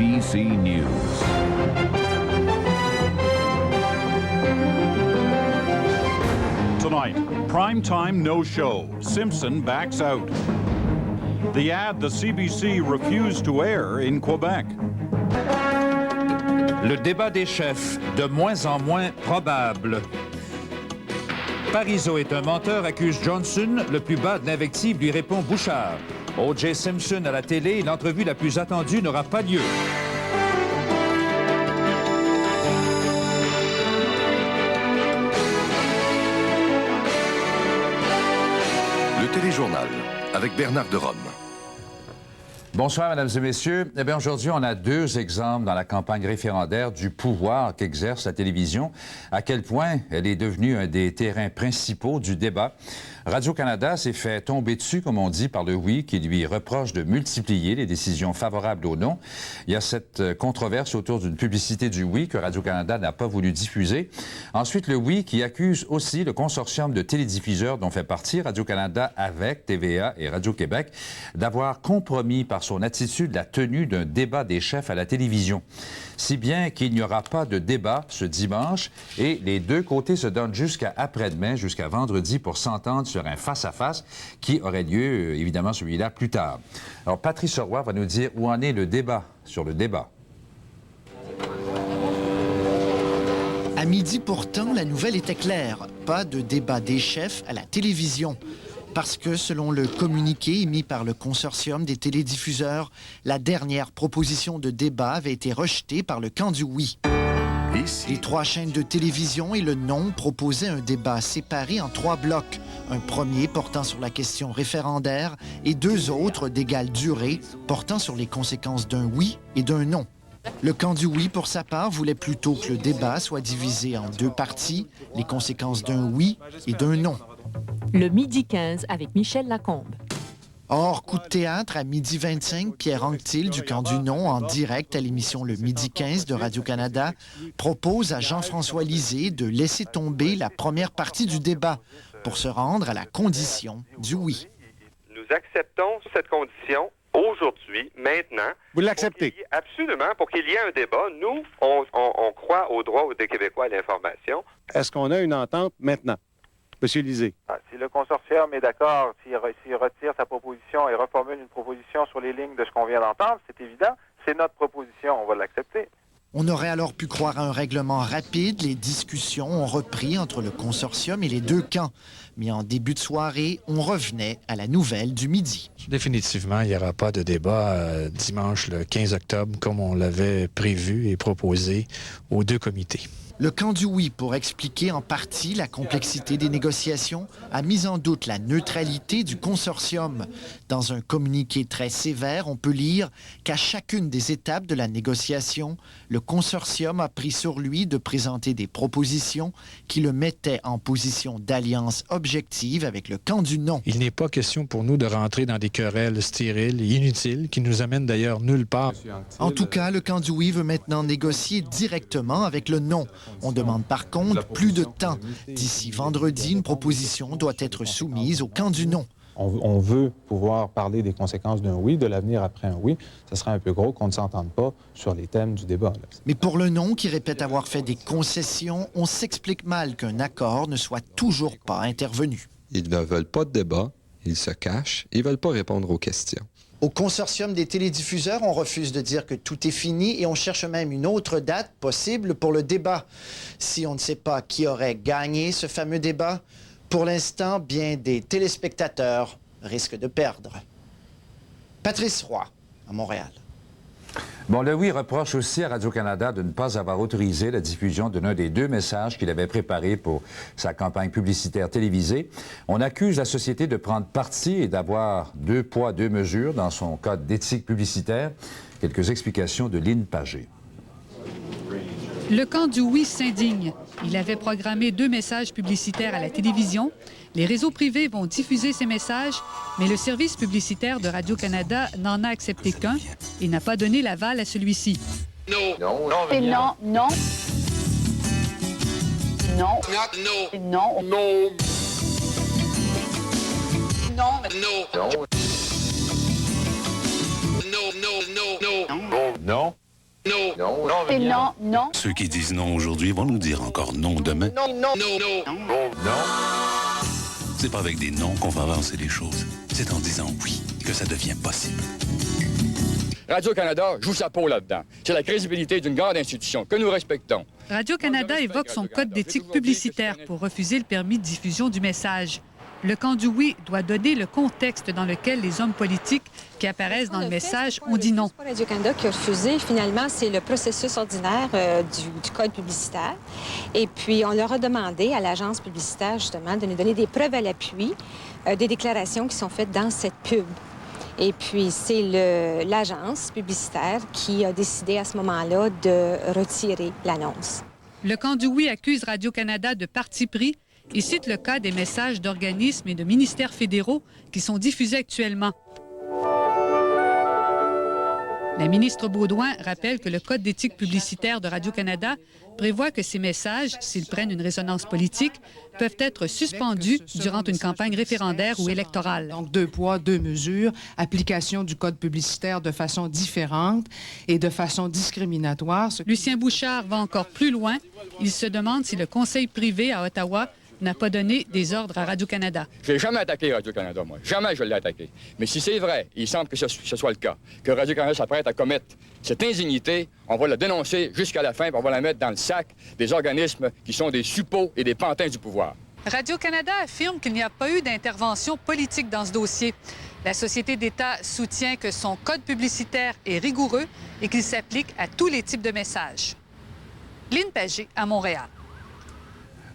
CBC News. Tonight, primetime no-show. Simpson backs out. The ad the CBC refused to air in Quebec. Le débat des chefs, de moins en moins probable. Parizeau est un menteur, accuse Johnson. Le plus bas de l'invective lui répond Bouchard. O.J. Simpson à la télé, l'entrevue la plus attendue n'aura pas lieu. Le téléjournal avec Bernard de Rome. Bonsoir, mesdames et messieurs. Eh bien, aujourd'hui, on a deux exemples dans la campagne référendaire du pouvoir qu'exerce la télévision, à quel point elle est devenue un des terrains principaux du débat. Radio-Canada s'est fait tomber dessus, comme on dit, par le oui, qui lui reproche de multiplier les décisions favorables au non. Il y a cette controverse autour d'une publicité du oui que Radio-Canada n'a pas voulu diffuser. Ensuite, le oui qui accuse aussi le consortium de télédiffuseurs dont fait partie Radio-Canada avec TVA et Radio-Québec d'avoir compromis par son attitude la tenue d'un débat des chefs à la télévision. Si bien qu'il n'y aura pas de débat ce dimanche et les deux côtés se donnent jusqu'à après-demain, jusqu'à vendredi pour s'entendre sur un face-à-face qui aurait lieu, évidemment, celui-là plus tard. Alors, Patrice Roy va nous dire où en est le débat sur le débat. À midi pourtant, la nouvelle était claire. Pas de débat des chefs à la télévision. Parce que, selon le communiqué émis par le consortium des télédiffuseurs, la dernière proposition de débat avait été rejetée par le camp du oui. Les trois chaînes de télévision et le non proposaient un débat séparé en trois blocs. Un premier portant sur la question référendaire et deux autres d'égale durée portant sur les conséquences d'un oui et d'un non. Le camp du oui, pour sa part, voulait plutôt que le débat soit divisé en deux parties, les conséquences d'un oui et d'un non. Le midi 15 avec Michel Lacombe. Or, coup de théâtre, à midi 25, Pierre Anctil du camp du non, en direct à l'émission Le Midi 15 de Radio-Canada, propose à Jean-François Lisée de laisser tomber la première partie du débat pour se rendre à la condition du oui. Nous acceptons cette condition aujourd'hui, maintenant. Vous l'acceptez? Absolument, pour qu'il y ait un débat. Nous, on croit au droit des Québécois à l'information. Est-ce qu'on a une entente maintenant? Monsieur Lisée. Si le consortium est d'accord, s'il retire sa proposition et reformule une proposition sur les lignes de ce qu'on vient d'entendre, c'est évident, c'est notre proposition, on va l'accepter. On aurait alors pu croire à un règlement rapide. Les discussions ont repris entre le consortium et les deux camps. Mais en début de soirée, on revenait à la nouvelle du midi. Définitivement, il n'y aura pas de débat dimanche le 15 octobre comme on l'avait prévu et proposé aux deux comités. Le camp du oui, pour expliquer en partie la complexité des négociations, a mis en doute la neutralité du consortium. Dans un communiqué très sévère, on peut lire qu'à chacune des étapes de la négociation, le consortium a pris sur lui de présenter des propositions qui le mettaient en position d'alliance objective avec le camp du non. Il n'est pas question pour nous de rentrer dans des querelles stériles et inutiles qui nous amènent d'ailleurs nulle part. En tout cas, le camp du oui veut maintenant négocier directement avec le non. On demande par contre plus de temps. D'ici vendredi, une proposition doit être soumise au camp du non. On veut pouvoir parler des conséquences d'un oui, de l'avenir après un oui. Ce serait un peu gros qu'on ne s'entende pas sur les thèmes du débat. Mais pour le non, qui répète avoir fait des concessions, on s'explique mal qu'un accord ne soit toujours pas intervenu. Ils ne veulent pas de débat, ils se cachent, ils ne veulent pas répondre aux questions. Au consortium des télédiffuseurs, on refuse de dire que tout est fini et on cherche même une autre date possible pour le débat. Si on ne sait pas qui aurait gagné ce fameux débat, pour l'instant, bien des téléspectateurs risquent de perdre. Patrice Roy, à Montréal. Bon, le oui reproche aussi à Radio-Canada de ne pas avoir autorisé la diffusion de l'un des deux messages qu'il avait préparés pour sa campagne publicitaire télévisée. On accuse la société de prendre parti et d'avoir deux poids, deux mesures dans son code d'éthique publicitaire. Quelques explications de Lynn Pagé. Le camp du oui s'indigne. Il avait programmé deux messages publicitaires à la télévision. Les réseaux privés vont diffuser ces messages, mais le service publicitaire de Radio-Canada n'en a accepté qu'un et n'a pas donné l'aval à celui-ci. Non. Non. Non. Non. Non. Non. Non. Non. Non. Non. C'est non, non. Ceux qui disent non aujourd'hui vont nous dire encore non demain. Non. C'est pas avec des noms qu'on va avancer les choses. C'est en disant oui que ça devient possible. Radio-Canada joue sa peau là-dedans. C'est la crédibilité d'une grande institution que nous respectons. Radio-Canada évoque son code d'éthique publicitaire pour refuser le permis de diffusion du message. Le camp du oui doit donner le contexte dans lequel les hommes politiques qui apparaissent dans le message ont dit non. C'est pas Radio-Canada qui a refusé. Finalement, c'est le processus ordinaire du code publicitaire. Et puis, on leur a demandé à l'agence publicitaire, justement, de nous donner des preuves à l'appui des déclarations qui sont faites dans cette pub. Et puis, c'est l'agence publicitaire qui a décidé à ce moment-là de retirer l'annonce. Le camp du oui accuse Radio-Canada de parti pris et cite le cas des messages d'organismes et de ministères fédéraux qui sont diffusés actuellement. La ministre Beaudoin rappelle que le Code d'éthique publicitaire de Radio-Canada prévoit que ces messages, s'ils prennent une résonance politique, peuvent être suspendus durant une campagne référendaire ou électorale. Donc, 2 poids, 2 mesures, application du Code publicitaire de façon différente et de façon discriminatoire. Lucien Bouchard va encore plus loin. Il se demande si le conseil privé à Ottawa n'a pas donné des ordres à Radio-Canada. Je n'ai jamais attaqué Radio-Canada, moi. Jamais je l'ai attaqué. Mais si c'est vrai, il semble que ce soit le cas, que Radio-Canada s'apprête à commettre cette indignité, on va la dénoncer jusqu'à la fin, puis on va la mettre dans le sac des organismes qui sont des suppôts et des pantins du pouvoir. Radio-Canada affirme qu'il n'y a pas eu d'intervention politique dans ce dossier. La Société d'État soutient que son code publicitaire est rigoureux et qu'il s'applique à tous les types de messages. Lynn Pagé, à Montréal.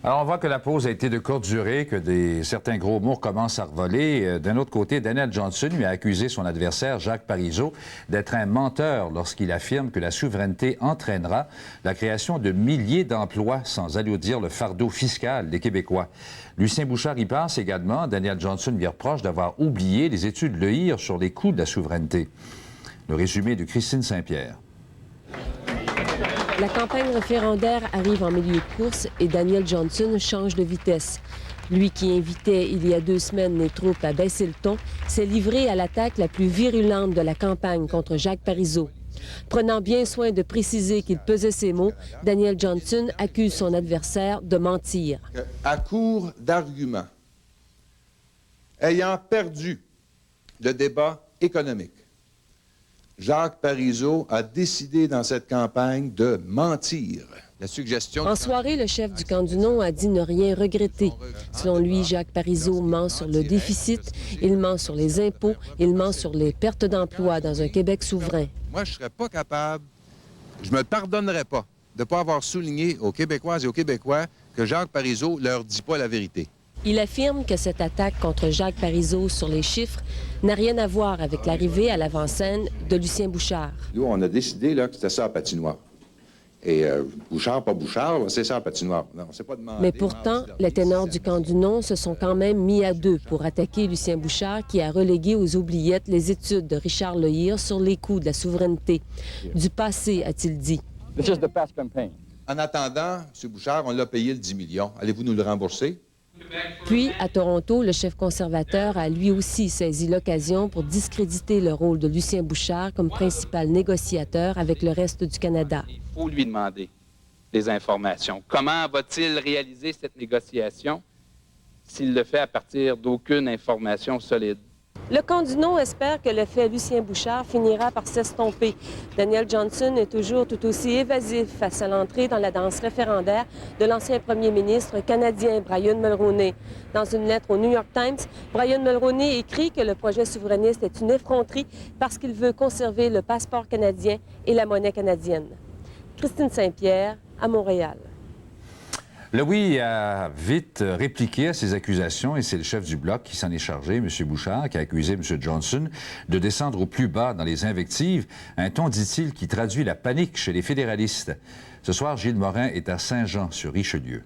Alors, on voit que la pause a été de courte durée, que certains gros mots commencent à revoler. D'un autre côté, Daniel Johnson lui a accusé son adversaire, Jacques Parizeau, d'être un menteur lorsqu'il affirme que la souveraineté entraînera la création de milliers d'emplois sans alourdir le fardeau fiscal des Québécois. Lucien Bouchard y pense également. Daniel Johnson lui reproche d'avoir oublié les études Lehir sur les coûts de la souveraineté. Le résumé de Christine Saint-Pierre. La campagne référendaire arrive en milieu de course et Daniel Johnson change de vitesse. Lui qui invitait il y a 2 semaines les troupes à baisser le ton, s'est livré à l'attaque la plus virulente de la campagne contre Jacques Parizeau. Prenant bien soin de préciser qu'il pesait ses mots, Daniel Johnson accuse son adversaire de mentir. À court d'arguments, ayant perdu le débat économique, Jacques Parizeau a décidé dans cette campagne de mentir. La suggestion... En soirée, le chef du camp du non a dit ne rien regretter. Selon lui, Jacques Parizeau ment sur le déficit, il ment sur les impôts, il ment sur les pertes d'emplois dans un Québec souverain. Moi, je ne serais pas capable, je me pardonnerais pas de ne pas avoir souligné aux Québécoises et aux Québécois que Jacques Parizeau leur dit pas la vérité. Il affirme que cette attaque contre Jacques Parizeau sur les chiffres n'a rien à voir avec l'arrivée à l'avant-scène de Lucien Bouchard. Nous, on a décidé là, que c'était ça à patinoire. Et Bouchard, pas Bouchard, c'est ça à patinoire. Non, c'est pas demandé. Mais pourtant, les ténors du camp du non se sont quand même mis à deux pour attaquer Lucien Bouchard qui a relégué aux oubliettes les études de Richard Lehir sur les coûts de la souveraineté. Du passé, a-t-il dit. En attendant, M. Bouchard, on l'a payé le 10 millions. Allez-vous nous le rembourser? Puis, à Toronto, le chef conservateur a lui aussi saisi l'occasion pour discréditer le rôle de Lucien Bouchard comme principal négociateur avec le reste du Canada. Il faut lui demander des informations. Comment va-t-il réaliser cette négociation s'il le fait à partir d'aucune information solide? Le camp du non espère que le fait Lucien Bouchard finira par s'estomper. Daniel Johnson est toujours tout aussi évasif face à l'entrée dans la danse référendaire de l'ancien premier ministre canadien Brian Mulroney. Dans une lettre au New York Times, Brian Mulroney écrit que le projet souverainiste est une effronterie parce qu'il veut conserver le passeport canadien et la monnaie canadienne. Christine Saint-Pierre, à Montréal. Le oui a vite répliqué à ces accusations et c'est le chef du Bloc qui s'en est chargé, M. Bouchard, qui a accusé M. Johnson de descendre au plus bas dans les invectives, un ton, dit-il, qui traduit la panique chez les fédéralistes. Ce soir, Gilles Morin est à Saint-Jean-sur-Richelieu.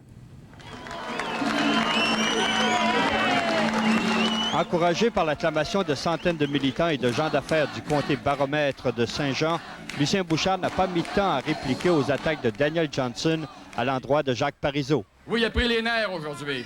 Encouragé par l'acclamation de centaines de militants et de gens d'affaires du comté baromètre de Saint-Jean, Lucien Bouchard n'a pas mis de temps à répliquer aux attaques de Daniel Johnson à l'endroit de Jacques Parizeau. Oui, il a pris les nerfs aujourd'hui.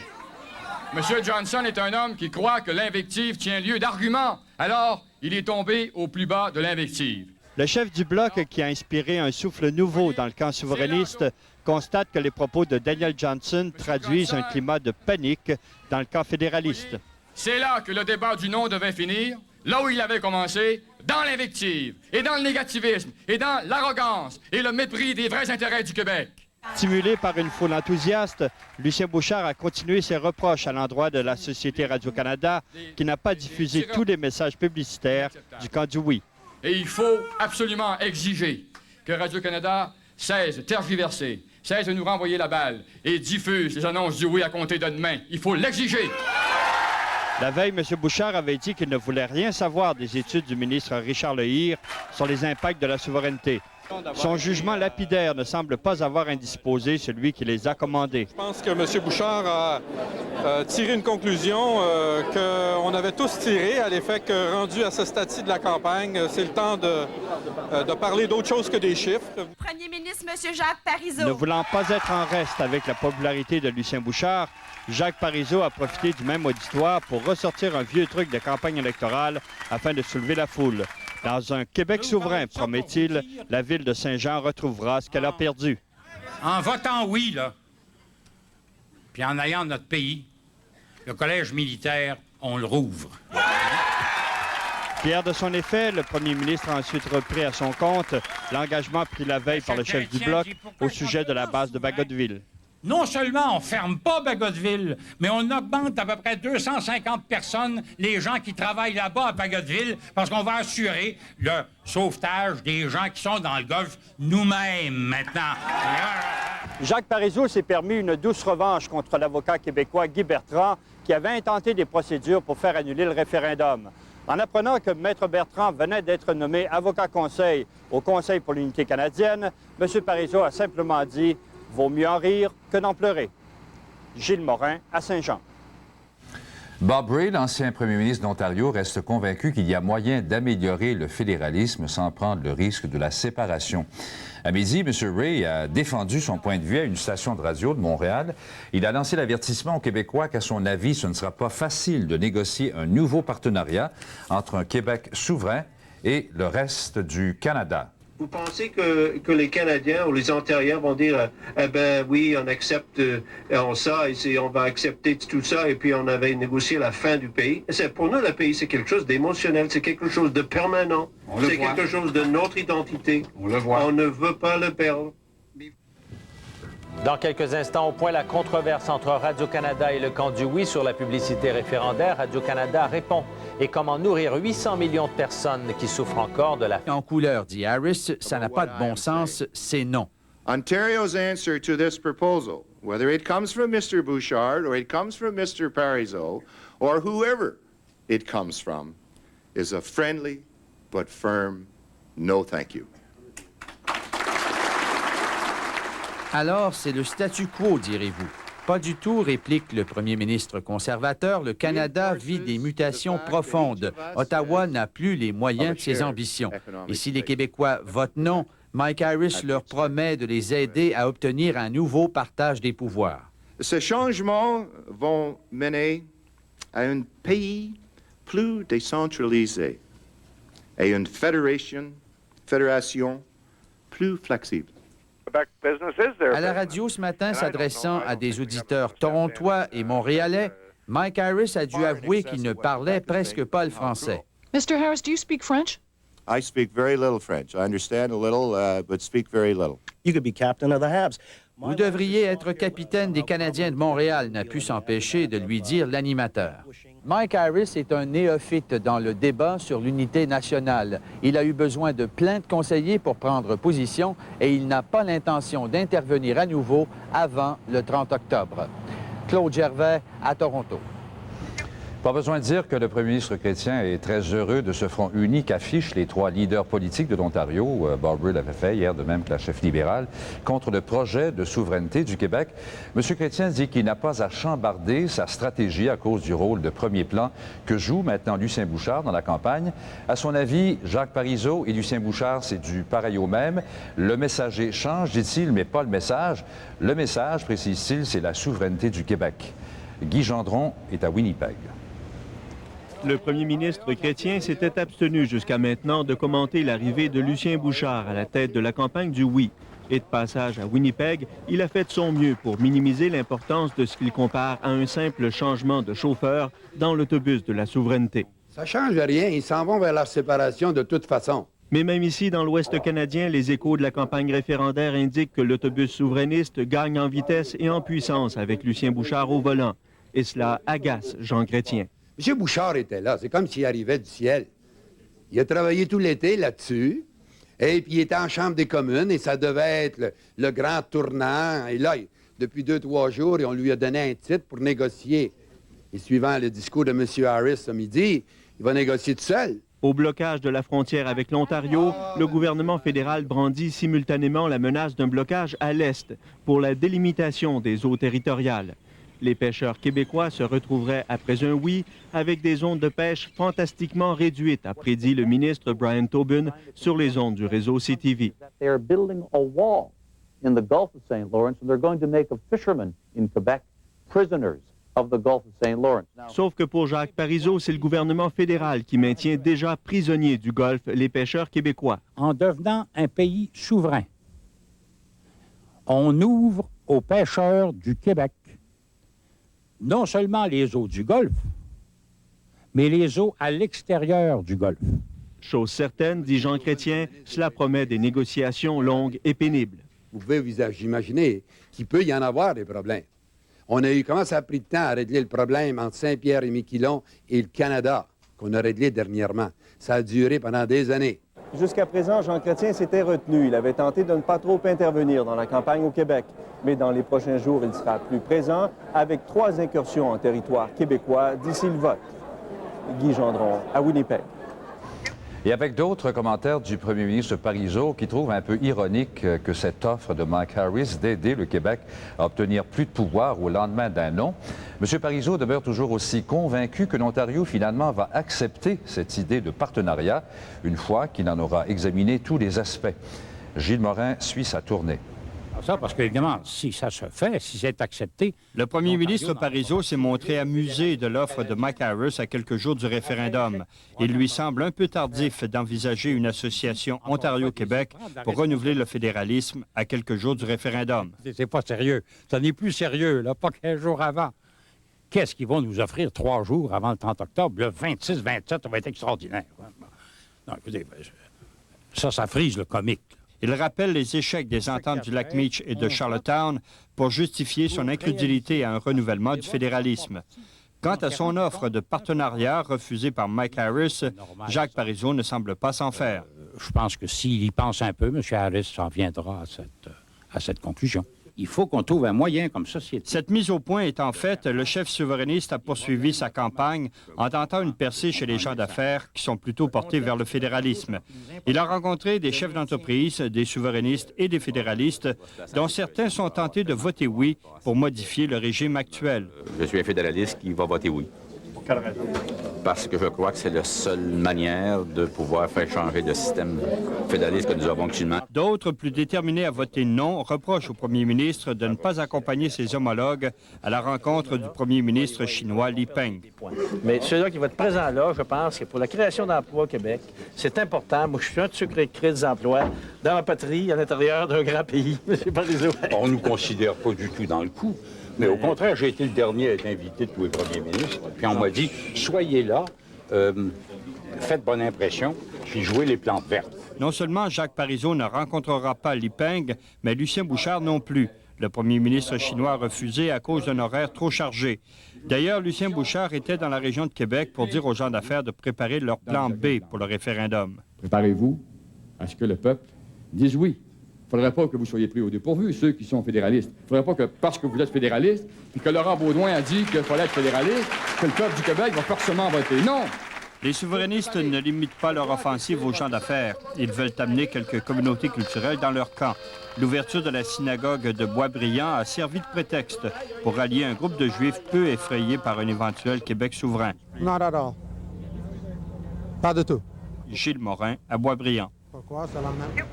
M. Johnson est un homme qui croit que l'invective tient lieu d'arguments. Alors, il est tombé au plus bas de l'invective. Le chef du Bloc, qui a inspiré un souffle nouveau dans le camp souverainiste, constate que les propos de Daniel Johnson traduisent un climat de panique dans le camp fédéraliste. C'est là que le débat du non devait finir, là où il avait commencé, dans l'invective, et dans le négativisme, et dans l'arrogance, et le mépris des vrais intérêts du Québec. Stimulé par une foule enthousiaste, Lucien Bouchard a continué ses reproches à l'endroit de la Société Radio-Canada, qui n'a pas diffusé tous les messages publicitaires du camp du oui. Et il faut absolument exiger que Radio-Canada cesse de tergiverser, cesse de nous renvoyer la balle et diffuse les annonces du oui à compter de demain. Il faut l'exiger. La veille, M. Bouchard avait dit qu'il ne voulait rien savoir des études du ministre Richard Lehir sur les impacts de la souveraineté. Son jugement lapidaire ne semble pas avoir indisposé celui qui les a commandés. Je pense que M. Bouchard a tiré une conclusion qu'on avait tous tirée, à l'effet que, rendu à ce stade-ci de la campagne, c'est le temps de parler d'autre chose que des chiffres. Premier ministre, M. Jacques Parizeau. Ne voulant pas être en reste avec la popularité de Lucien Bouchard, Jacques Parizeau a profité du même auditoire pour ressortir un vieux truc de campagne électorale afin de soulever la foule. Dans un Québec souverain, promet-il, la ville de Saint-Jean retrouvera ce qu'elle a perdu. En votant oui, là, puis en ayant notre pays, le collège militaire, on le rouvre. Fier de son effet, le premier ministre a ensuite repris à son compte l'engagement pris la veille par le chef du Bloc au sujet de la base de Bagotville. Non seulement on ne ferme pas Bagotville, mais on augmente d'à peu près 250 personnes, les gens qui travaillent là-bas à Bagotville, parce qu'on va assurer le sauvetage des gens qui sont dans le Golfe nous-mêmes maintenant. Jacques Parizeau s'est permis une douce revanche contre l'avocat québécois Guy Bertrand, qui avait intenté des procédures pour faire annuler le référendum. En apprenant que Maître Bertrand venait d'être nommé avocat-conseil au Conseil pour l'unité canadienne, M. Parizeau a simplement dit « Vaut mieux en rire que d'en pleurer ». Gilles Morin, à Saint-Jean. Bob Rae, l'ancien premier ministre d'Ontario, reste convaincu qu'il y a moyen d'améliorer le fédéralisme sans prendre le risque de la séparation. À midi, M. Rae a défendu son point de vue à une station de radio de Montréal. Il a lancé l'avertissement aux Québécois qu'à son avis, ce ne sera pas facile de négocier un nouveau partenariat entre un Québec souverain et le reste du Canada. Vous pensez que les Canadiens ou les Ontariens vont dire « Eh bien, oui, on accepte ça, et on va accepter tout ça, et puis on avait négocié la fin du pays. » Pour nous, le pays, c'est quelque chose d'émotionnel, c'est quelque chose de permanent, c'est quelque chose de notre identité. On le voit. On ne veut pas le perdre. Dans quelques instants, au point, la controverse entre Radio-Canada et le camp du oui sur la publicité référendaire. Radio-Canada répond. Et comment nourrir 800 millions de personnes qui souffrent encore de la... En couleur, dit Harris, ça n'a pas de bon sens, c'est non. Ontario's answer to this proposal, whether it comes from Mr. Bouchard or it comes from Mr. Parizeau or whoever it comes from, is a friendly but firm no thank you. Alors, c'est le statu quo, direz-vous. Pas du tout, réplique le premier ministre conservateur. Le Canada vit des mutations profondes. Ottawa n'a plus les moyens de ses ambitions. Et si les Québécois votent non, Mike Harris leur promet de les aider à obtenir un nouveau partage des pouvoirs. Ces changements vont mener à un pays plus décentralisé et une fédération plus flexible. À la radio ce matin, s'adressant à des auditeurs torontois et montréalais, Mike Harris a dû avouer qu'il ne parlait presque pas le français. Mr. Harris, do you speak French? I speak very little French. I understand a little, but speak very little. You could be captain of the Habs. Vous devriez être capitaine des Canadiens de Montréal, n'a pu s'empêcher de lui dire l'animateur. Mike Harris est un néophyte dans le débat sur l'unité nationale. Il a eu besoin de plein de conseillers pour prendre position et il n'a pas l'intention d'intervenir à nouveau avant le 30 octobre. Claude Gervais, à Toronto. Pas besoin de dire que le premier ministre chrétien est très heureux de ce front uni qu'affichent les trois leaders politiques de l'Ontario, Bob Rae l'avait fait hier, de même que la chef libérale, contre le projet de souveraineté du Québec. M. Chrétien dit qu'il n'a pas à chambarder sa stratégie à cause du rôle de premier plan que joue maintenant Lucien Bouchard dans la campagne. À son avis, Jacques Parizeau et Lucien Bouchard, c'est du pareil au même. Le messager change, dit-il, mais pas le message. Le message, précise-t-il, c'est la souveraineté du Québec. Guy Gendron est à Winnipeg. Le premier ministre chrétien s'était abstenu jusqu'à maintenant de commenter l'arrivée de Lucien Bouchard à la tête de la campagne du oui. Et de passage à Winnipeg, il a fait de son mieux pour minimiser l'importance de ce qu'il compare à un simple changement de chauffeur dans l'autobus de la souveraineté. Ça ne change rien, ils s'en vont vers la séparation de toute façon. Mais même ici, dans l'Ouest canadien, les échos de la campagne référendaire indiquent que l'autobus souverainiste gagne en vitesse et en puissance avec Lucien Bouchard au volant. Et cela agace Jean Chrétien. M. Bouchard était là, c'est comme s'il arrivait du ciel. Il a travaillé tout l'été là-dessus, et puis il était en Chambre des communes, et ça devait être le grand tournant. Et là, depuis 2-3 jours, on lui a donné un titre pour négocier. Et suivant le discours de M. Harris ce midi, il va négocier tout seul. Au blocage de la frontière avec l'Ontario, le gouvernement fédéral brandit simultanément la menace d'un blocage à l'Est pour la délimitation des eaux territoriales. Les pêcheurs québécois se retrouveraient après un oui avec des zones de pêche fantastiquement réduites, a prédit le ministre Brian Tobin sur les ondes du réseau CTV. They are building a wall in the Gulf of St. Lawrence and they're going to make of fishermen in Quebec prisoners of the Gulf of St. Lawrence. Sauf que pour Jacques Parizeau, c'est le gouvernement fédéral qui maintient déjà prisonniers du Golfe les pêcheurs québécois. En devenant un pays souverain, on ouvre aux pêcheurs du Québec non seulement les eaux du Golfe, mais les eaux à l'extérieur du Golfe. Chose certaine, dit Jean Chrétien, cela promet des négociations longues et pénibles. Vous pouvez vous imaginer qu'il peut y en avoir des problèmes. Comment ça a pris de temps à régler le problème entre Saint-Pierre-et-Miquelon et le Canada, qu'on a réglé dernièrement. Ça a duré pendant des années. Jusqu'à présent, Jean Chrétien s'était retenu. Il avait tenté de ne pas trop intervenir dans la campagne au Québec. Mais dans les prochains jours, il sera plus présent avec 3 incursions en territoire québécois d'ici le vote. Guy Gendron, à Winnipeg. Et avec d'autres commentaires du premier ministre Parizeau qui trouve un peu ironique que cette offre de Mike Harris d'aider le Québec à obtenir plus de pouvoir au lendemain d'un non. M. Parizeau demeure toujours aussi convaincu que l'Ontario finalement va accepter cette idée de partenariat une fois qu'il en aura examiné tous les aspects. Gilles Morin suit sa tournée. Ça, parce qu'évidemment, si ça se fait, si c'est accepté... Le premier ministre Parizeau s'est montré amusé de l'offre de Mike Harris à quelques jours du référendum. Il lui semble un peu tardif d'envisager une association Ontario-Québec pour renouveler le fédéralisme à quelques jours du référendum. C'est pas sérieux. Ça n'est plus sérieux, là, pas 15 jours avant. Qu'est-ce qu'ils vont nous offrir 3 jours avant le 30 octobre? Le 26-27, ça va être extraordinaire. Non, écoutez, ça frise le comique. Il rappelle les échecs des ententes du lac Meach et de Charlottetown pour justifier son incrédulité à un renouvellement du fédéralisme. Quant à son offre de partenariat refusée par Mike Harris, Jacques Parizeau ne semble pas s'en faire. Je pense que s'il y pense un peu, M. Harris s'en viendra à cette conclusion. Il faut qu'on trouve un moyen comme société. Cette mise au point étant faite, le chef souverainiste a poursuivi sa campagne en tentant une percée chez les gens d'affaires qui sont plutôt portés vers le fédéralisme. Il a rencontré des chefs d'entreprise, des souverainistes et des fédéralistes, dont certains sont tentés de voter oui pour modifier le régime actuel. Je suis un fédéraliste qui va voter oui. Quelle raison? Parce que je crois que c'est la seule manière de pouvoir faire changer le système fédéraliste que nous avons actuellement. D'autres, plus déterminés à voter non, reprochent au premier ministre de ne pas accompagner ses homologues à la rencontre du premier ministre chinois Li Peng. Mais celui-là qui va être présent là, je pense que pour la création d'emplois au Québec, c'est important. Moi, je suis un de ceux qui crée des emplois dans ma patrie, à l'intérieur d'un grand pays. M. Parizeau. On ne nous considère pas du tout dans le coup. Mais au contraire, j'ai été le dernier à être invité de tous les premiers ministres. Puis on m'a dit, soyez là, faites bonne impression, puis jouez les plantes vertes. Non seulement Jacques Parizeau ne rencontrera pas Li Peng, mais Lucien Bouchard non plus. Le premier ministre chinois a refusé à cause d'un horaire trop chargé. D'ailleurs, Lucien Bouchard était dans la région de Québec pour dire aux gens d'affaires de préparer leur plan B pour le référendum. Préparez-vous à ce que le peuple dise oui. Il ne faudrait pas que vous soyez pris au dépourvu, ceux qui sont fédéralistes. Il ne faudrait pas que, parce que vous êtes fédéraliste, et que Laurent Baudouin a dit qu'il fallait être fédéraliste, que le peuple du Québec va forcément voter non. Les souverainistes ne limitent pas leur offensive aux gens d'affaires. Ils veulent amener quelques communautés culturelles dans leur camp. L'ouverture de la synagogue de Boisbriand a servi de prétexte pour rallier un groupe de Juifs peu effrayés par un éventuel Québec souverain. Not at all. Pas du tout. Gilles Morin, à Boisbriand. Pourquoi, c'est la même?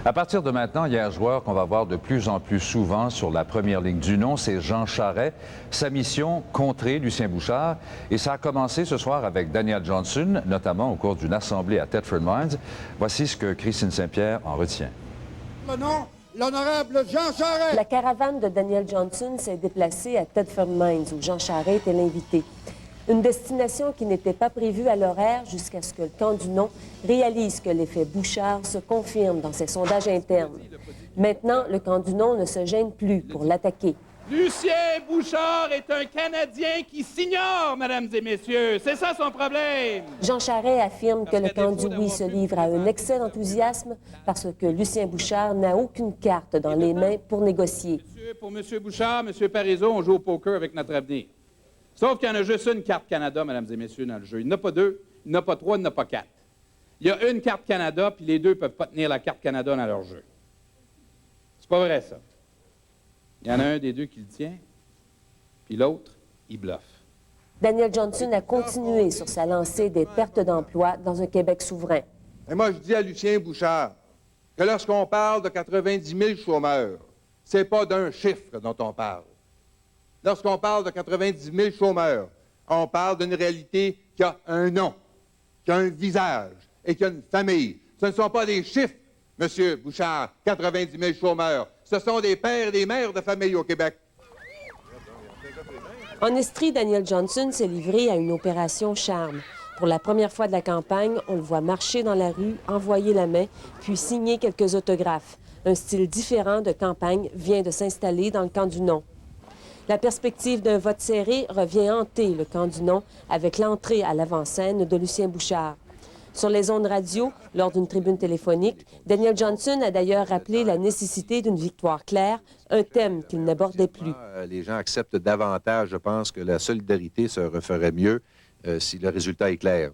À partir de maintenant, il y a un joueur qu'on va voir de plus en plus souvent sur la première ligne du nom, c'est Jean Charest. Sa mission, contrer Lucien Bouchard. Et ça a commencé ce soir avec Daniel Johnson, notamment au cours d'une assemblée à Thetford Mines. Voici ce que Christine Saint-Pierre en retient. Le nom, l'honorable Jean Charest. La caravane de Daniel Johnson s'est déplacée à Thetford Mines, où Jean Charest était l'invité. Une destination qui n'était pas prévue à l'horaire jusqu'à ce que le camp du non réalise que l'effet Bouchard se confirme dans ses sondages internes. Maintenant, le camp du non ne se gêne plus pour l'attaquer. Lucien Bouchard est un Canadien qui s'ignore, mesdames et messieurs. C'est ça son problème. Jean Charest affirme que le camp du oui se livre à un excès d'enthousiasme parce que Lucien Bouchard n'a aucune carte dans les mains pour négocier. Pour M. Bouchard, M. Parizeau, on joue au poker avec notre avenir. Sauf qu'il y en a juste une carte Canada, mesdames et messieurs, dans le jeu. Il n'y en a pas deux, il n'y en a pas trois, il n'y en a pas quatre. Il y a une carte Canada, puis les deux ne peuvent pas tenir la carte Canada dans leur jeu. C'est pas vrai, ça. Il y en a un des deux qui le tient, puis l'autre, il bluffe. Daniel Johnson a continué sur sa lancée des pertes d'emplois dans un Québec souverain. Et moi, je dis à Lucien Bouchard que lorsqu'on parle de 90 000 chômeurs, c'est pas d'un chiffre dont on parle. Lorsqu'on parle de 90 000 chômeurs, on parle d'une réalité qui a un nom, qui a un visage et qui a une famille. Ce ne sont pas des chiffres, M. Bouchard, 90 000 chômeurs. Ce sont des pères et des mères de famille au Québec. En Estrie, Daniel Johnson s'est livré à une opération charme. Pour la première fois de la campagne, on le voit marcher dans la rue, envoyer la main, puis signer quelques autographes. Un style différent de campagne vient de s'installer dans le camp du non. La perspective d'un vote serré revient hanter le camp du non avec l'entrée à l'avant-scène de Lucien Bouchard. Sur les ondes radio, lors d'une tribune téléphonique, Daniel Johnson a d'ailleurs rappelé la nécessité d'une victoire claire, un thème qu'il n'abordait plus. Les gens acceptent davantage, je pense, que la solidarité se referait mieux si le résultat est clair.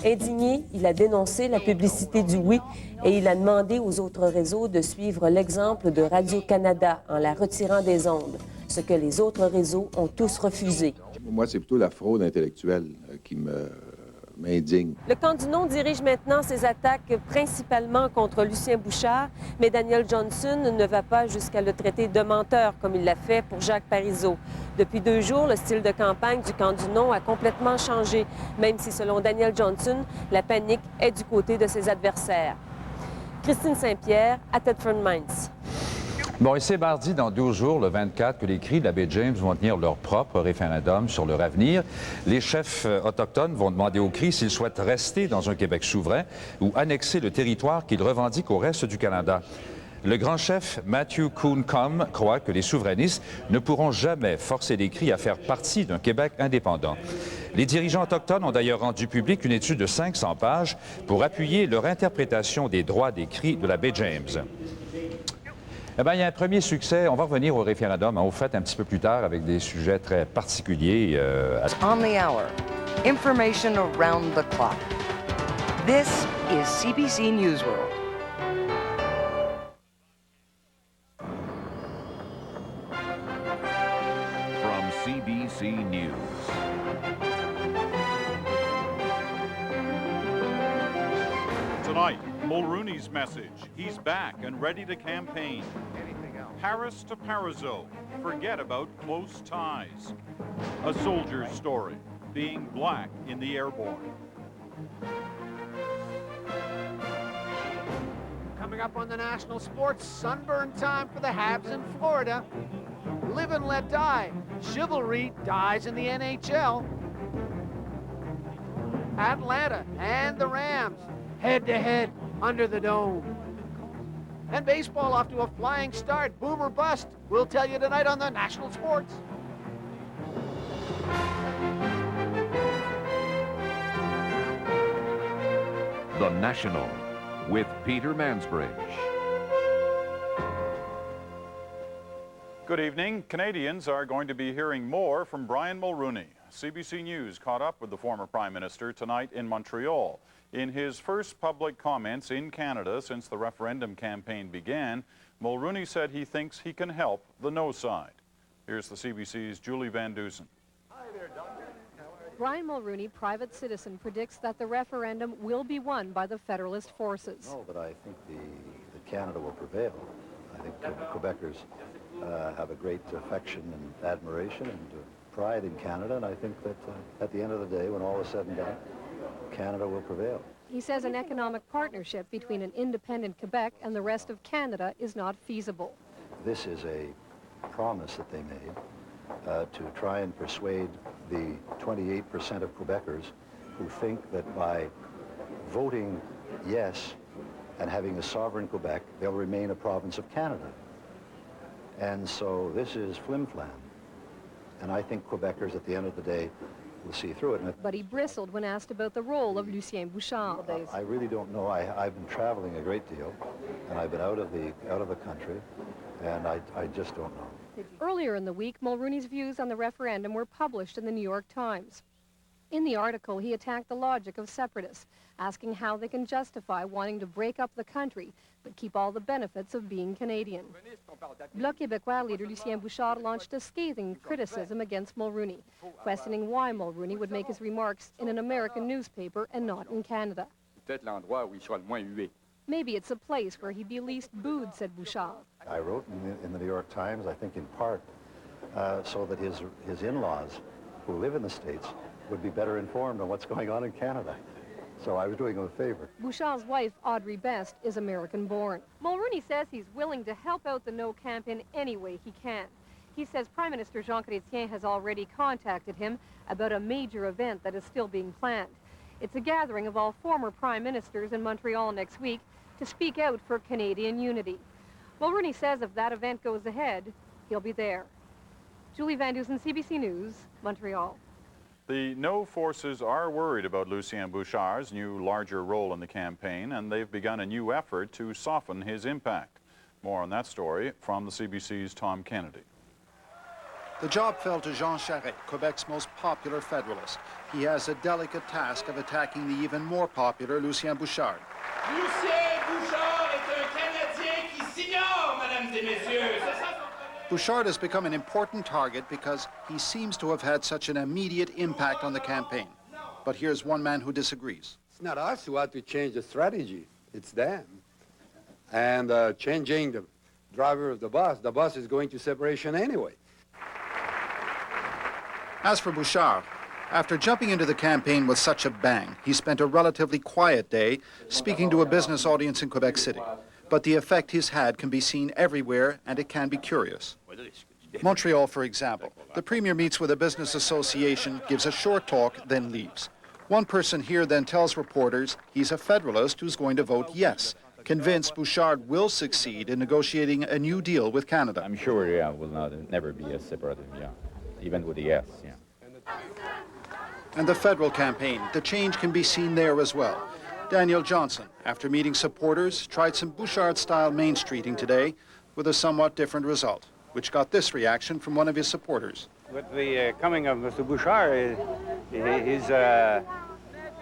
Indigné, il a dénoncé la publicité du oui et il a demandé aux autres réseaux de suivre l'exemple de Radio-Canada en la retirant des ondes, ce que les autres réseaux ont tous refusé. Moi, c'est plutôt la fraude intellectuelle qui m'indigne. Le camp du non dirige maintenant ses attaques principalement contre Lucien Bouchard, mais Daniel Johnson ne va pas jusqu'à le traiter de menteur comme il l'a fait pour Jacques Parizeau. Depuis 2 jours, le style de campagne du camp du non a complètement changé, même si selon Daniel Johnson, la panique est du côté de ses adversaires. Christine Saint-Pierre, à Thetford Mines. Bon, et c'est mardi, dans 12 jours, le 24, que les Cris de la baie James vont tenir leur propre référendum sur leur avenir. Les chefs autochtones vont demander aux Cris s'ils souhaitent rester dans un Québec souverain ou annexer le territoire qu'ils revendiquent au reste du Canada. Le grand chef Matthew Coon-Cum croit que les souverainistes ne pourront jamais forcer les Cris à faire partie d'un Québec indépendant. Les dirigeants autochtones ont d'ailleurs rendu public une étude de 500 pages pour appuyer leur interprétation des droits des Cris de la baie James. Eh bien, il y a un premier succès. On va revenir au référendum, au fait, un petit peu plus tard, avec des sujets très particuliers. On the hour. Information around the clock. This is CBC News World. From CBC News. Tonight, Mulrooney's message. He's back and ready to campaign. Paris to Parizeau. Forget about close ties. A soldier's story. Being black in the airborne. Coming up on the national sports, sunburn time for the Habs in Florida. Live and let die. Chivalry dies in the NHL. Atlanta and the Rams head-to-head under the dome. And baseball off to a flying start. Boom or bust. We'll tell you tonight on the national sports. The National with Peter Mansbridge. Good evening. Canadians are going to be hearing more from Brian Mulroney. CBC News caught up with the former Prime Minister tonight in Montreal. In his first public comments in Canada since the referendum campaign began, Mulroney said he thinks he can help the no side. Here's the CBC's Julie Van Dusen. Brian Mulroney, private citizen, predicts that the referendum will be won by the Federalist forces. No, but I think the Canada will prevail. I think Quebecers have a great affection and admiration and pride in Canada, and I think that at the end of the day, when all is said and done, Canada will prevail. He says an economic partnership between an independent Quebec and the rest of Canada is not feasible. This is a promise that they made to try and persuade the 28% of Quebecers who think that by voting yes and having a sovereign Quebec, they'll remain a province of Canada. And so this is flim-flam. And I think Quebecers, at the end of the day, will see through it. But he bristled when asked about the role of Lucien Bouchard. I really don't know. I've been traveling a great deal, and I've been out of the country, and I just don't know. Earlier in the week, Mulroney's views on the referendum were published in the New York Times. In the article, he attacked the logic of separatists, asking how they can justify wanting to break up the country, but keep all the benefits of being Canadian. Bloc Québécois leader Lucien Bouchard launched a scathing criticism against Mulroney, questioning why Mulroney would make his remarks in an American newspaper and not in Canada. Maybe it's a place where he'd be least booed, said Bouchard. I wrote in the New York Times, I think in part, so that his in-laws who live in the States would be better informed on what's going on in Canada. So I was doing him a favor. Bouchard's wife, Audrey Best, is American-born. Mulroney says he's willing to help out the No camp in any way he can. He says Prime Minister Jean Chrétien has already contacted him about a major event that is still being planned. It's a gathering of all former prime ministers in Montreal next week to speak out for Canadian unity. Mulroney says if that event goes ahead, he'll be there. Julie Van Dusen, CBC News, Montreal. The No forces are worried about Lucien Bouchard's new larger role in the campaign, and they've begun a new effort to soften his impact. More on that story from the CBC's Tom Kennedy. The job fell to Jean Charest, Quebec's most popular federalist. He has a delicate task of attacking the even more popular Lucien Bouchard. Lucien Bouchard est un Canadien qui s'ignore, mesdames et messieurs. Bouchard has become an important target because he seems to have had such an immediate impact on the campaign. But here's one man who disagrees. It's not us who have to change the strategy. It's them. And changing the driver of the bus is going to separation anyway. As for Bouchard, after jumping into the campaign with such a bang, he spent a relatively quiet day speaking to a business audience in Quebec City. But the effect he's had can be seen everywhere, and it can be curious. Montreal, for example. The Premier meets with a business association, gives a short talk, then leaves. One person here then tells reporters he's a federalist who's going to vote yes, convinced Bouchard will succeed in negotiating a new deal with Canada. I'm sure, will never be a separatist, even with the yes, And the federal campaign, the change can be seen there as well. Daniel Johnson, after meeting supporters, tried some Bouchard-style Main Streeting today with a somewhat different result, which got this reaction from one of his supporters. With the coming of Mr. Bouchard,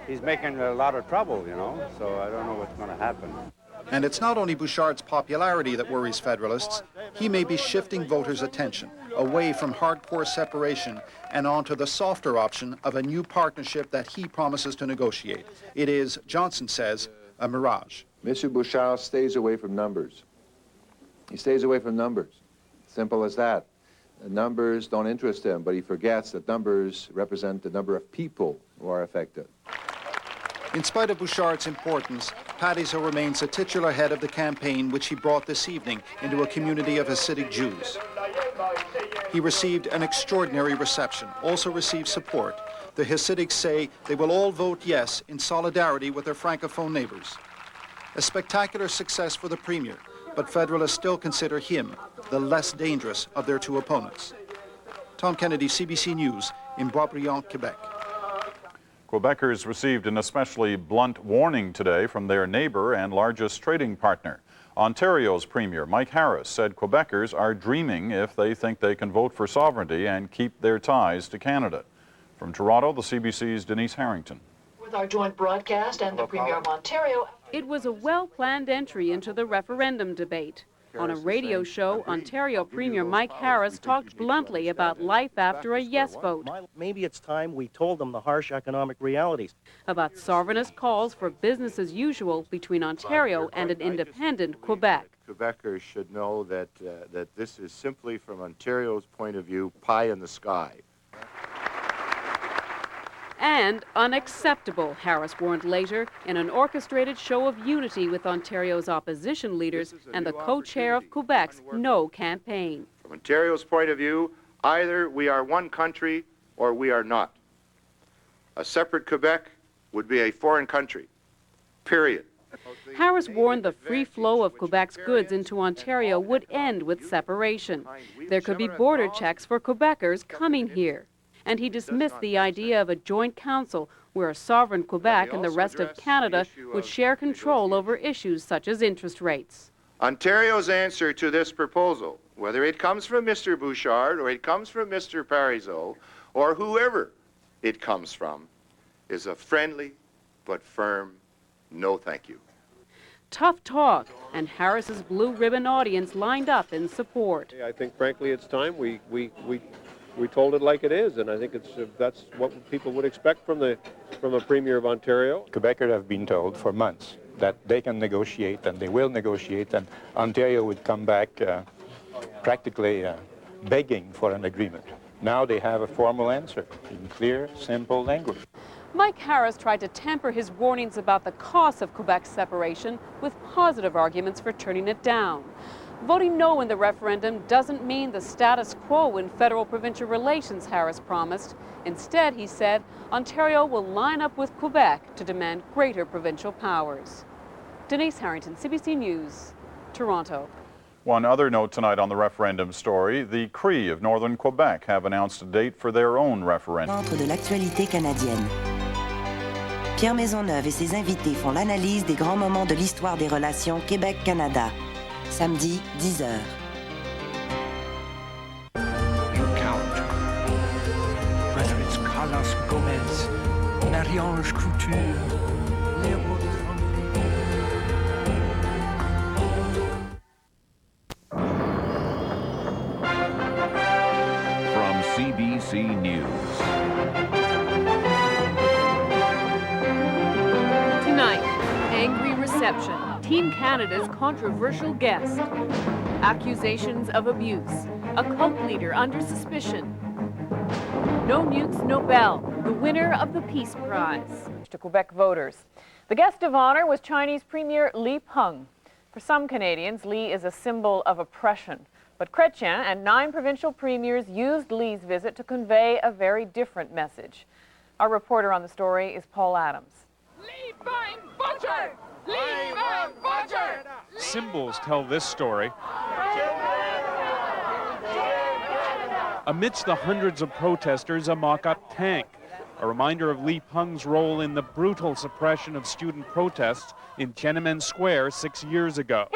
he's making a lot of trouble, so I don't know what's going to happen. And it's not only Bouchard's popularity that worries Federalists. He may be shifting voters' attention away from hardcore separation and onto the softer option of a new partnership that he promises to negotiate. It is, Johnson says, a mirage. Mr. Bouchard stays away from numbers. He stays away from numbers. Simple as that. The numbers don't interest him, but he forgets that numbers represent the number of people who are affected. In spite of Bouchard's importance, Parizeau remains a titular head of the campaign, which he brought this evening into a community of Hasidic Jews. He received an extraordinary reception, also received support. The Hasidics say they will all vote yes in solidarity with their Francophone neighbors. A spectacular success for the Premier, but Federalists still consider him the less dangerous of their two opponents. Tom Kennedy, CBC News, in Boisbriand, Quebec. Quebecers received an especially blunt warning today from their neighbor and largest trading partner. Ontario's Premier Mike Harris said Quebecers are dreaming if they think they can vote for sovereignty and keep their ties to Canada. From Toronto, the CBC's Denise Harrington. With our joint broadcast and the Premier of Ontario. It was a well-planned entry into the referendum debate. On a radio show, Ontario Premier Mike Harris talked bluntly about life after a yes vote, Maybe it's time we told them the harsh economic realities. about sovereignist calls for business as usual between Ontario and an independent Quebec. Quebecers should know that, that this is simply, from Ontario's point of view, pie in the sky. And unacceptable, Harris warned later, in an orchestrated show of unity with Ontario's opposition leaders and the co-chair of Quebec's No campaign. From Ontario's point of view, either we are one country or we are not. A separate Quebec would be a foreign country, period. Harris warned the free flow of Quebec's goods into Ontario would end with separation. There could be border checks for Quebecers coming here. And he dismissed the idea of a joint council where a sovereign Quebec and the rest of Canada would share control over issues such as interest rates. Ontario's answer to this proposal, whether it comes from Mr. Bouchard or it comes from Mr. Parizeau or whoever it comes from, is a friendly but firm no thank you. Tough talk, and Harris's blue ribbon audience lined up in support. I think, frankly, it's time we told it like it is, and I think that's what people would expect from a Premier of Ontario. Quebecers have been told for months that they can negotiate and they will negotiate, and Ontario would come back practically begging for an agreement. Now they have a formal answer in clear, simple language. Mike Harris tried to temper his warnings about the cost of Quebec's separation with positive arguments for turning it down. Voting no in the referendum doesn't mean the status quo in federal-provincial relations, Harris promised. Instead, he said, Ontario will line up with Quebec to demand greater provincial powers. Denise Harrington, CBC News, Toronto. One other note tonight on the referendum story, the Cree of Northern Quebec have announced a date for their own referendum. Centre de l'actualité canadienne. Pierre Maisonneuve et ses invités font l'analyse des grands moments de l'histoire des relations Québec-Canada. Samedi, 10h. You count. Whether it's Carlos Gomez, Marie-Ange Couture, Léopold From CBC News. Tonight, angry reception. Team Canada's controversial guest. Accusations of abuse. A cult leader under suspicion. No nukes, no bell. The winner of the Peace Prize. To Quebec voters. The guest of honor was Chinese Premier Li Peng. For some Canadians, Li is a symbol of oppression. But Chrétien and 9 provincial premiers used Li's visit to convey a very different message. Our reporter on the story is Paul Adams. Li Peng Butcher! Li Peng Butcher! Symbols tell this story. Amidst the hundreds of protesters, a mock-up tank, a reminder of Li Peng's role in the brutal suppression of student protests in Tiananmen Square 6 years ago.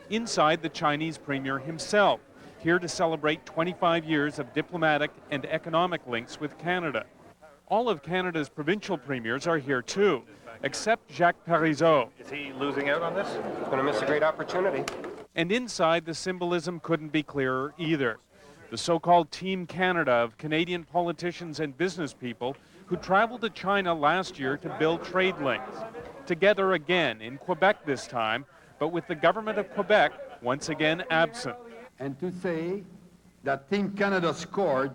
Inside, the Chinese premier himself, here to celebrate 25 years of diplomatic and economic links with Canada. All of Canada's provincial premiers are here too, except Jacques Parizeau. Is he losing out on this? He's going to miss a great opportunity. And inside, the symbolism couldn't be clearer either. The so-called Team Canada of Canadian politicians and business people who traveled to China last year to build trade links. Together again in Quebec this time, but with the government of Quebec once again absent. And to say that Team Canada scored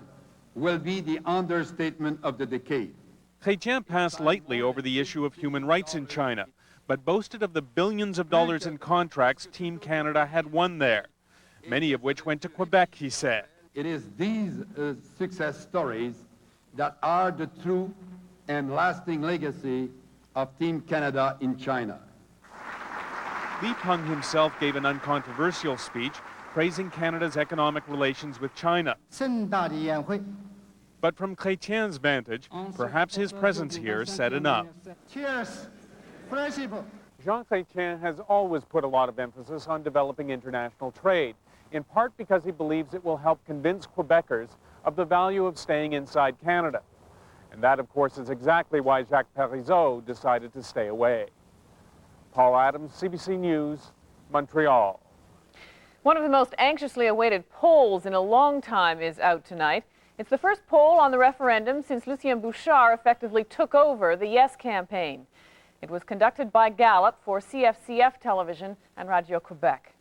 will be the understatement of the decade. Chrétien passed lightly over the issue of human rights in China, but boasted of the billions of dollars in contracts Team Canada had won there, many of which went to Quebec, he said. It is these success stories that are the true and lasting legacy of Team Canada in China. Li Peng himself gave an uncontroversial speech praising Canada's economic relations with China. But from Chrétien's vantage, perhaps his presence here said enough. Cheers! Jean Chrétien has always put a lot of emphasis on developing international trade, in part because he believes it will help convince Quebecers of the value of staying inside Canada. And that, of course, is exactly why Jacques Parizeau decided to stay away. Paul Adams, CBC News, Montreal. One of the most anxiously awaited polls in a long time is out tonight. It's the first poll on the referendum since Lucien Bouchard effectively took over the Yes campaign. It was conducted by Gallup for CFCF Television and Radio Quebec.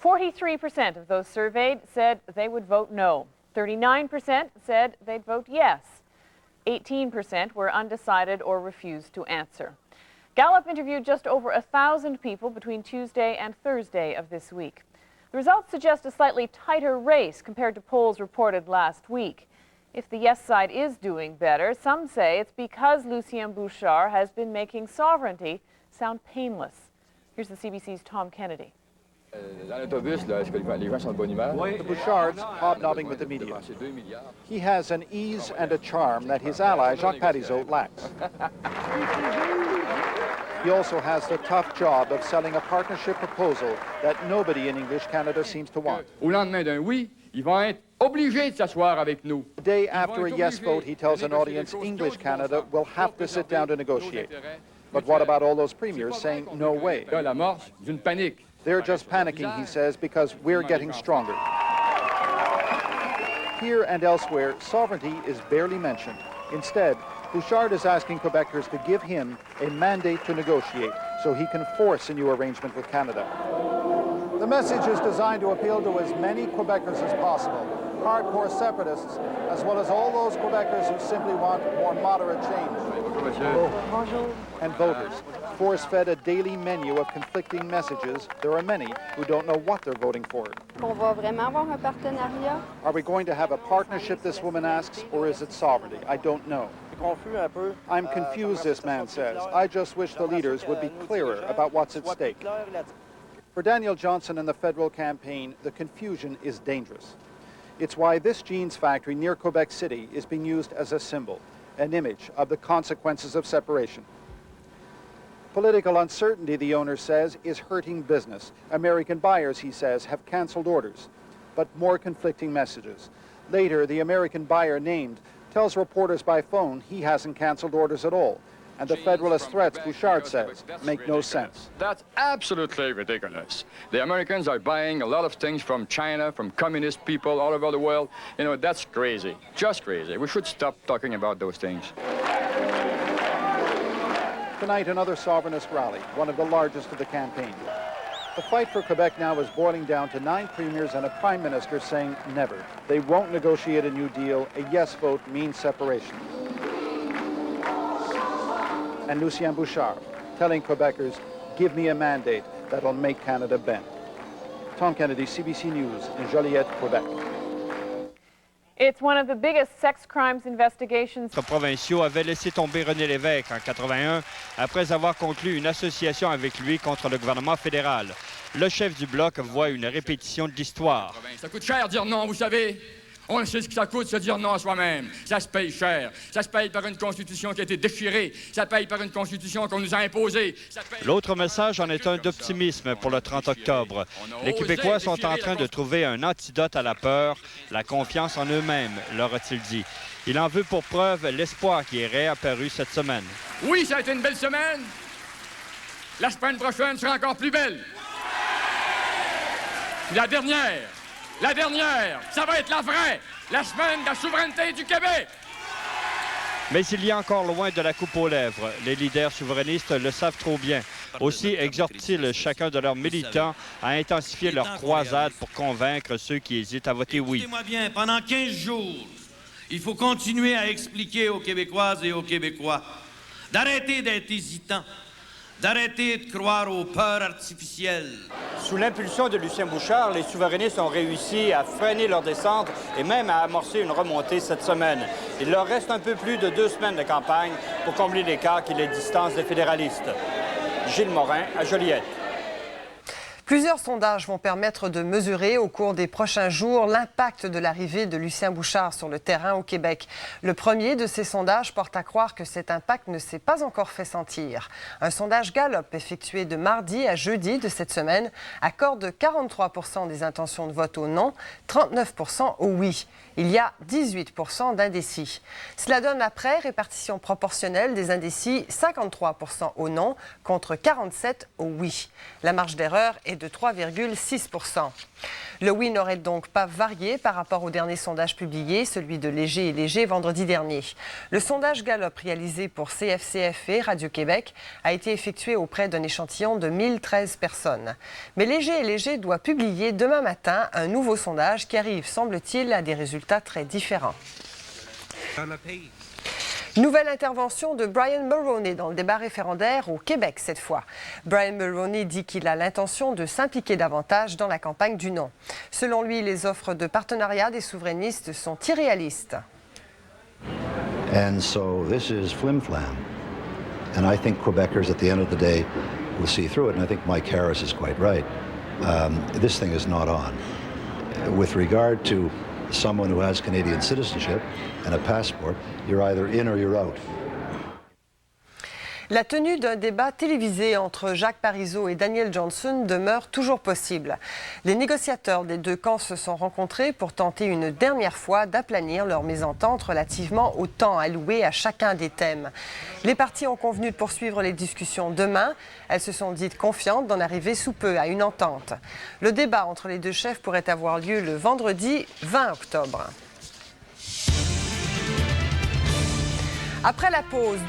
43% of those surveyed said they would vote no. 39% said they'd vote yes. 18% were undecided or refused to answer. Gallup interviewed just over 1,000 people between Tuesday and Thursday of this week. The results suggest a slightly tighter race compared to polls reported last week. If the yes side is doing better, some say it's because Lucien Bouchard has been making sovereignty sound painless. Here's the CBC's Tom Kennedy. The Bouchards hobnobbing with the media. He has an ease and a charm that his ally Jacques Parizeau lacks. He also has the tough job of selling a partnership proposal that nobody in English Canada seems to want. Au lendemain d'un oui, ils vont être obligés de s'asseoir avec nous. The day after a yes vote, he tells an audience English Canada will have to sit down to negotiate. But what about all those premiers saying no way? L'amorce d'une panique. They're just panicking, he says, because we're getting stronger. Here and elsewhere, sovereignty is barely mentioned. Instead, Bouchard is asking Quebecers to give him a mandate to negotiate so he can force a new arrangement with Canada. The message is designed to appeal to as many Quebecers as possible, hardcore separatists, as well as all those Quebecers who simply want more moderate change. And voters, force-fed a daily menu of conflicting messages, there are many who don't know what they're voting for. On va vraiment avoir un partenariat? Are we going to have a partnership, this woman asks, or is it sovereignty? I don't know. I'm confused, this man says. I just wish the leaders would be clearer about what's at stake. For Daniel Johnson and the federal campaign, the confusion is dangerous. It's why this jeans factory near Quebec City is being used as a symbol, an image of the consequences of separation. Political uncertainty, the owner says, is hurting business. American buyers, he says, have canceled orders, but more conflicting messages. Later, the American buyer named tells reporters by phone he hasn't canceled orders at all. And the Federalist threats, Bouchard says, make no sense. That's absolutely ridiculous. The Americans are buying a lot of things from China, from communist people all over the world. You know, that's crazy, just crazy. We should stop talking about those things. Tonight, another sovereignist rally, one of the largest of the campaign. The fight for Quebec now is boiling down to 9 premiers and a prime minister saying never. They won't negotiate a new deal. A yes vote means separation. And Lucien Bouchard telling Quebecers, give me a mandate that'll make Canada bend. Tom Kennedy, CBC News in Joliette, Quebec. It's one of the biggest sex crimes investigations. Les provinciaux avaient laissé tomber René Lévesque en 81 après avoir conclu une association avec lui contre le gouvernement fédéral. Le chef du bloc voit une répétition de l'histoire. Ça coûte cher dire non, vous savez. On sait ce que ça coûte, se dire non à soi-même. Ça se paye cher. Ça se paye par une constitution qui a été déchirée. Ça paye par une constitution qu'on nous a imposée. L'autre message en est un d'optimisme pour le 30 octobre. Les Québécois sont en train de trouver un antidote à la peur, la confiance en eux-mêmes, leur a-t-il dit. Il en veut pour preuve l'espoir qui est réapparu cette semaine. Oui, ça a été une belle semaine. La semaine prochaine sera encore plus belle. La dernière, ça va être la vraie, la semaine de la souveraineté du Québec. Mais il y a encore loin de la coupe aux lèvres. Les leaders souverainistes le savent trop bien. Aussi exhortent-ils chacun de leurs militants à intensifier leur croisade pour convaincre ceux qui hésitent à voter oui. Écoutez-moi bien, pendant 15 jours, il faut continuer à expliquer aux Québécoises et aux Québécois d'arrêter d'être hésitants, d'arrêter de croire aux peurs artificielles. Sous l'impulsion de Lucien Bouchard, les souverainistes ont réussi à freiner leur descente et même à amorcer une remontée cette semaine. Il leur reste un peu plus de 2 semaines de campagne pour combler l'écart qui les distance des fédéralistes. Gilles Morin à Joliette. Plusieurs sondages vont permettre de mesurer au cours des prochains jours l'impact de l'arrivée de Lucien Bouchard sur le terrain au Québec. Le premier de ces sondages porte à croire que cet impact ne s'est pas encore fait sentir. Un sondage Gallup effectué de mardi à jeudi de cette semaine accorde 43% des intentions de vote au non, 39% au oui. Il y a 18% d'indécis. Cela donne après répartition proportionnelle des indécis 53% au non contre 47% au oui. La marge d'erreur est de 3,6%. Le oui n'aurait donc pas varié par rapport au dernier sondage publié, celui de Léger et Léger vendredi dernier. Le sondage Gallup réalisé pour CFCF et Radio-Québec a été effectué auprès d'un échantillon de 1013 personnes. Mais Léger et Léger doit publier demain matin un nouveau sondage qui arrive, semble-t-il, à des résultats très différents. Nouvelle intervention de Brian Mulroney dans le débat référendaire au Québec cette fois. Brian Mulroney dit qu'il a l'intention de s'impliquer davantage dans la campagne du non. Selon lui, les offres de partenariat des souverainistes sont irréalistes. And so this is flim-flam. And I think Quebecers, at the end of the day, will see through it. And I think Mike Harris is quite right. This thing is not on. With regard to someone who has Canadian citizenship and a passport, you're either in or you're out. La tenue d'un débat télévisé entre Jacques Parizeau et Daniel Johnson demeure toujours possible. Les négociateurs des deux camps se sont rencontrés pour tenter une dernière fois d'aplanir leur mésentente relativement au temps alloué à chacun des thèmes. Les parties ont convenu de poursuivre les discussions demain. Elles se sont dites confiantes d'en arriver sous peu à une entente. Le débat entre les deux chefs pourrait avoir lieu le vendredi 20 octobre. Après la pause,